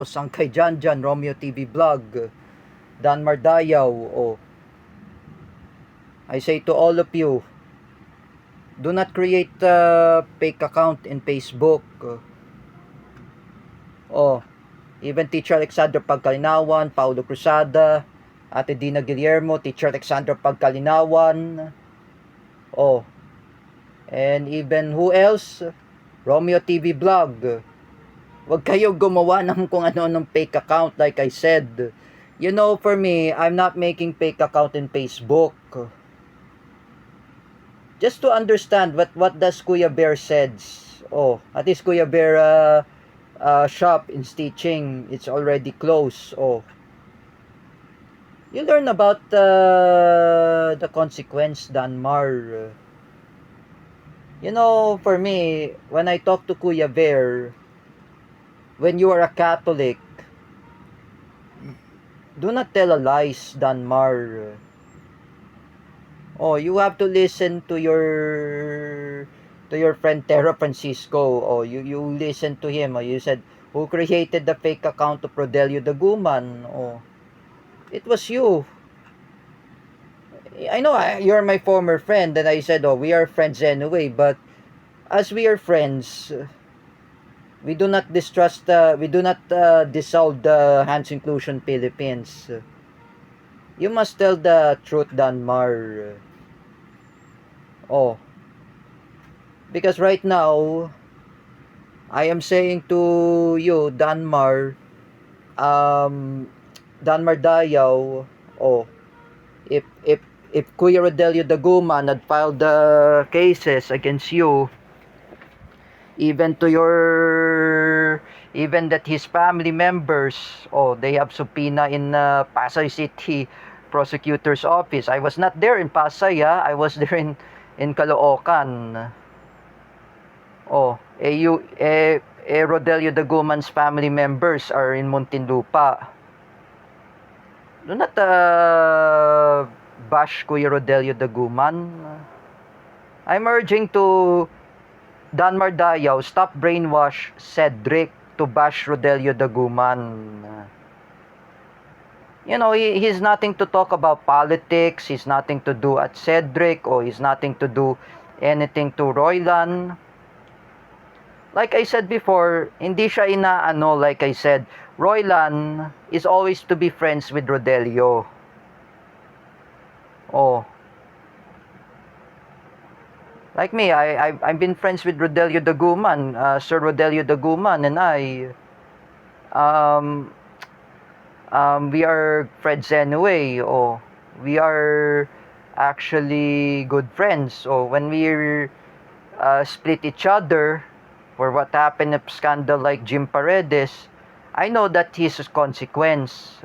Ang kay Janjan, Romeo TV Vlog, Dan Mardayaw, I say to all of you, do not create a fake account in Facebook. Even Teacher Alexander Pagkalinawan, Paulo Cruzada, Ate Dina Guillermo, Teacher Alexander Pagkalinawan, and even who else? Romeo TV Vlog. Huwag kayo gumawa ng kung ano-anong fake account like I said. You know, for me, I'm not making fake account in Facebook. Just to understand what does Kuya Bear says. At least Kuya Bear shop in Stitching, it's already closed. You learn about the consequence, Danmar. You know, for me, when I talk to Kuya Bear, when you are a Catholic, do not tell a lies, Danmar. You have to listen to your friend Tero Francisco. You listen to him. You said, who created the fake account of Rodelio Daguman? It was you. I know you're my former friend, and I said, we are friends anyway. But as we are friends, we do not distrust. We do not dissolve the Hans Inclusion Philippines. You must tell the truth, Danmar. Because right now, I am saying to you, Danmar, Danmar Dayaw, if Kuya Rodelio Daguman had filed the cases against you, even that his family members, they have subpoena in Pasay City prosecutor's office. I was not there in Pasay, I was there in Caloocan. Rodelio Daguman's family members are in Muntinlupa. Do not bash Kuya Rodelio Daguman. I'm urging to Danmar Dayaw, stop brainwash Cedric to bash Rodelio Daguman. You know, he's nothing to talk about politics. He's nothing to do at Cedric, or he's nothing to do anything to Roylan. Like I said before, hindi siya inaano, like I said, Roylan is always to be friends with Rodelio. Like me, I've been friends with Rodelio Daguman, Sir Rodelio Daguman, and we are friends anyway. We are actually good friends. When we split each other for what happened of scandal like Jim Paredes, I know that his consequence.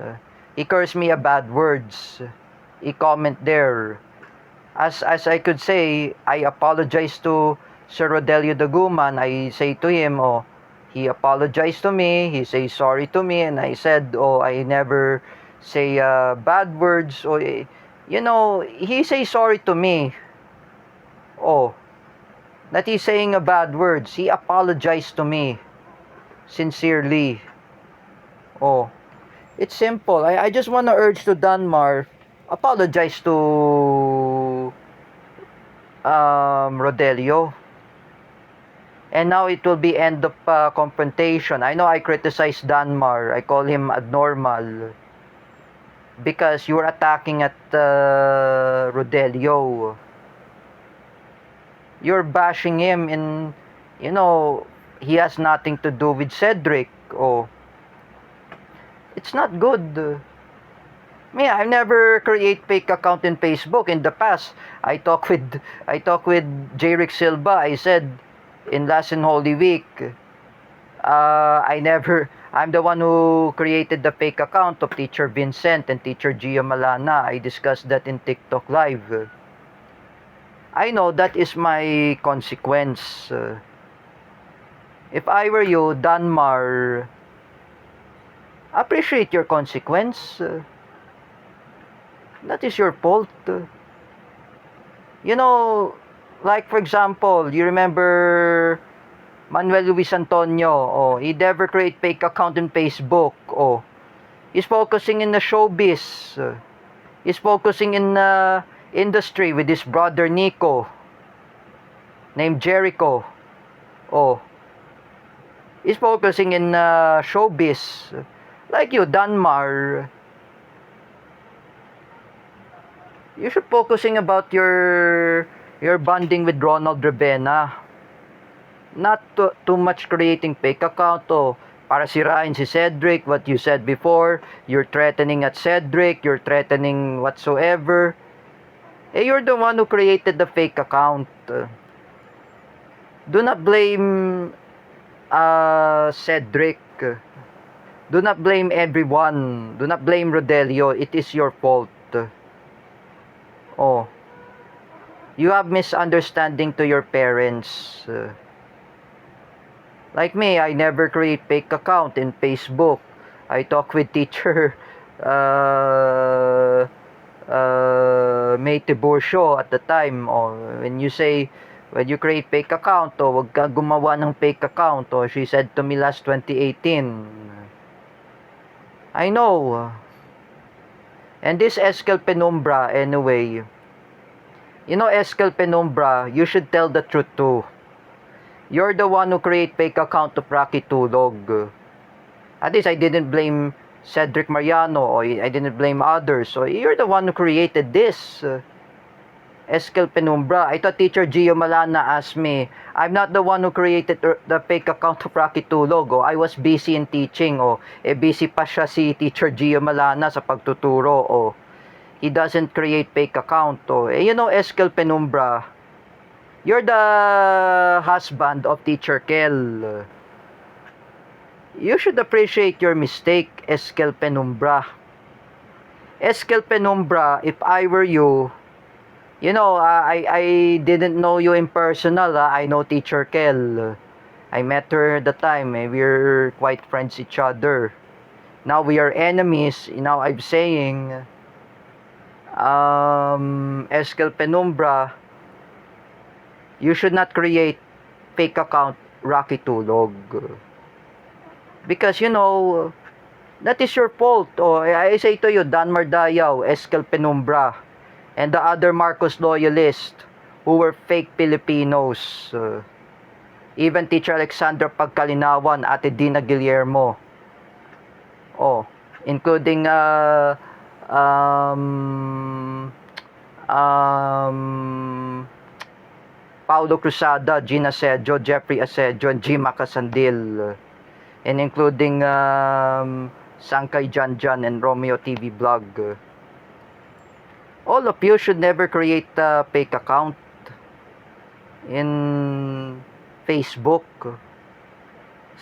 He cursed me a bad words. He comment there. As I could say, I apologize to Sir Rodelio Daguman. I say to him, he apologized to me. He say sorry to me, and I said, I never say bad words. You know, he say sorry to me. That he's saying a bad words. He apologized to me sincerely. It's simple. I just want to urge to Danmar, apologize to Rodelio. And now it will be end of confrontation. I know I criticize Danmar. I call him abnormal because you're attacking at Rodelio. You're bashing him in, you know, he has nothing to do with Cedric. It's not good. Me, I never create fake account in Facebook. In the past, I talk with Jerick Silva. I said in Last and Holy Week, I'm the one who created the fake account of Teacher Vincent and Teacher Gia Malana. I discussed that in TikTok Live. I know that is my consequence. If I were you, Danmar, appreciate your consequence. That is your fault. You know, like for example, you remember Manuel Luis Antonio, oh, he never create fake account in Facebook, oh. He's focusing in the showbiz. He's focusing in the industry with his brother Nico, named Jericho. Oh, he's focusing in showbiz. Like you, Danmar. You should focusing about your bonding with Ronald Rebena. Not too much creating fake account, oh. Para sirain si Cedric, what you said before, you're threatening at Cedric, you're threatening whatsoever. You're the one who created the fake account. Do not blame Cedric. Do not blame everyone. Do not blame Rodelio. It is your fault. Oh. You have misunderstanding to your parents. Like me, I never create fake account in Facebook. I talk with teacher May Tiburcio at the time. Oh, when you create fake account, oh, wag ka gumawa ng fake account. Oh, she said to me last 2018. I know. And this Eskel Penumbra, anyway. You know, Eskel Penumbra, you should tell the truth too. You're the one who create fake account of Rocky Tulog. At least I didn't blame Cedric Mariano or I didn't blame others. So you're the one who created this. Eskel Penumbra. I thought Teacher Gio Malana asked me, I'm not the one who created the fake account of Rocky Tulog. Oh, I was busy in teaching. Oh, busy pa siya si Teacher Gio Malana sa pagtuturo. Oh, he doesn't create fake account. Oh, you know, Eskel Penumbra, you're the husband of Teacher Kel. You should appreciate your mistake, Eskel Penumbra. Eskel Penumbra, if I were you, you know, I didn't know you in personal. I know Teacher Kel. I met her at the time. We're quite friends each other. Now we are enemies. Now I'm saying, Eskel Penumbra, you should not create fake account Rocky Tulog. Because, you know, that is your fault. Oh, I say to you, Danmar Dayaw, Eskel Penumbra, and the other Marcos loyalists who were fake Filipinos. Even Teacher Alexandra Pagkalinawan, Ate Dina Guillermo. Oh, including Paulo Cruzada, Gina Asedio, Jeffrey Asedio, and Jima Casandil, and including Sankay Janjan and Romeo TV Vlog. All of you should never create a fake account in Facebook.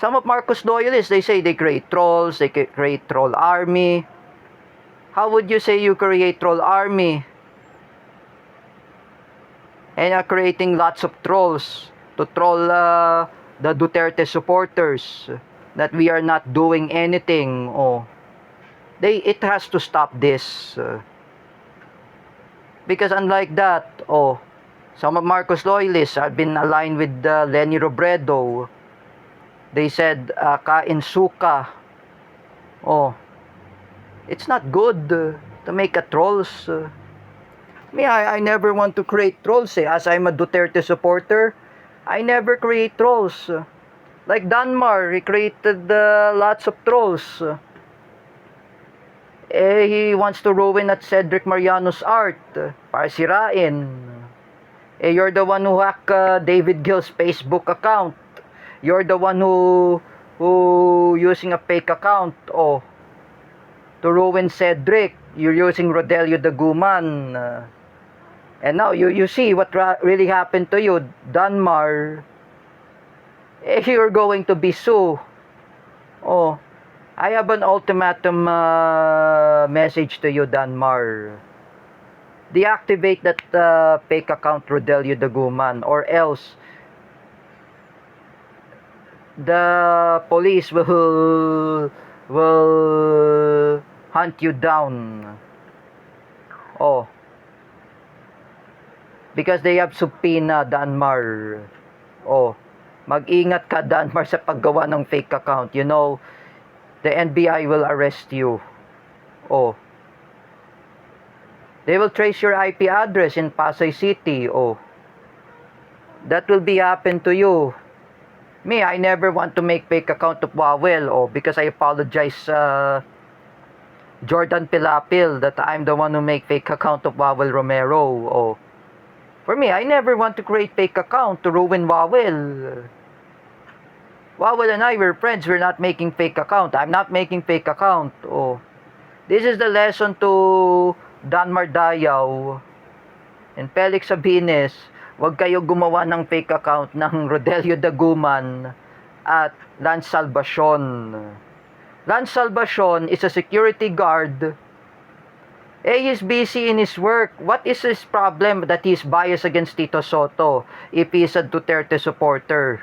Some of Marcos loyalists, they say they create trolls, they create troll army. How would you say you create troll army? And are creating lots of trolls to troll the Duterte supporters that we are not doing anything. Oh, it has to stop this because unlike that, oh, some of Marcos loyalists have been aligned with Lenny Robredo. They said kain suka. Oh, it's not good to make a trolls. Me, I never want to create trolls. As I'm a Duterte supporter, I never create trolls. Like Danmar, he created lots of trolls. He wants to ruin at Cedric Mariano's art para sirain. You're the one who hacked David Gill's Facebook account. You're the one who using a fake account to ruin Cedric. You're using Rodelio Daguman. And now you see what really happened to you, Danmar. You're going to be sued. Oh, I have an ultimatum message to you, Danmar. Deactivate that fake account, Rodelio Daguman, or else the police will hunt you down. Oh, because they have subpoena Danmar. Oh, Mag-ingat ka, Danmar, sa paggawa ng fake account. You know, the NBI will arrest you. Oh. They will trace your IP address in Pasay City. Oh. That will be happen to you. Me, I never want to make fake account of Wawel. Oh, because I apologize Jordan Pilapil that I'm the one who make fake account of Wawel Romero. Oh. For me, I never want to create fake account to ruin Wawel. Wawel and I were friends. We're not making fake account. I'm not making fake account. Oh. This is the lesson to Danmar Dayaw and Felix Sabines. Huwag kayo gumawa ng fake account ng Rodelio Daguman at Lance Salvacion. Lance Salvacion is a security guard. He's busy in his work. What is his problem that he's biased against Tito Soto if he's a Duterte supporter?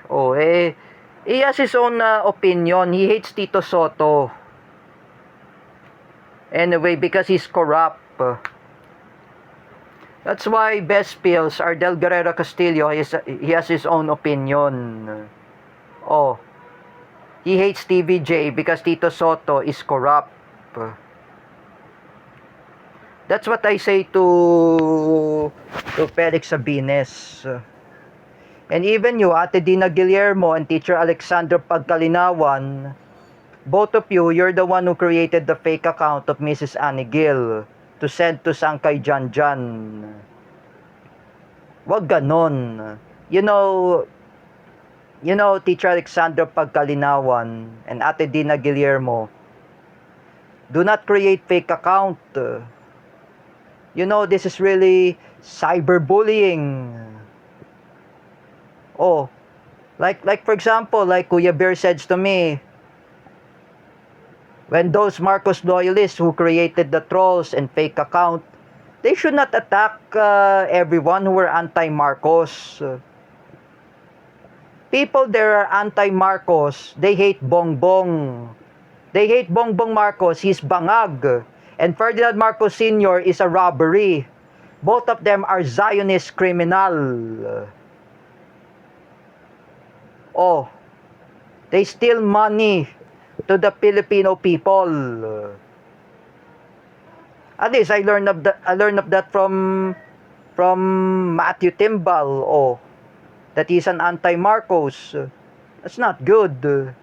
He has his own opinion. He hates Tito Soto. Anyway, because he's corrupt. That's why Best Pills, Ardel Guerrero Castillo, he has his own opinion. He hates TVJ because Tito Soto is corrupt. That's what I say to Felix Sabines. And even you, Ate Dina Guillermo and Teacher Alexander Pagkalinawan, both of you, you're the one who created the fake account of Mrs. Annie Gil to send to Sangkay Janjan. Wag ganon. You know, Teacher Alexander Pagkalinawan and Ate Dina Guillermo, do not create fake account. You know, this is really cyberbullying. Like for example, like Kuya Bear says to me, when those Marcos loyalists who created the trolls and fake account, they should not attack everyone who were anti-Marcos. People there are anti-Marcos. They hate Bongbong. They hate Bongbong Marcos. He's bangag. And Ferdinand Marcos Sr. is a robbery. Both of them are Zionist criminal. They steal money to the Filipino people. At least I learned of that from Matthew Timbal. That he's an anti-Marcos. That's not good.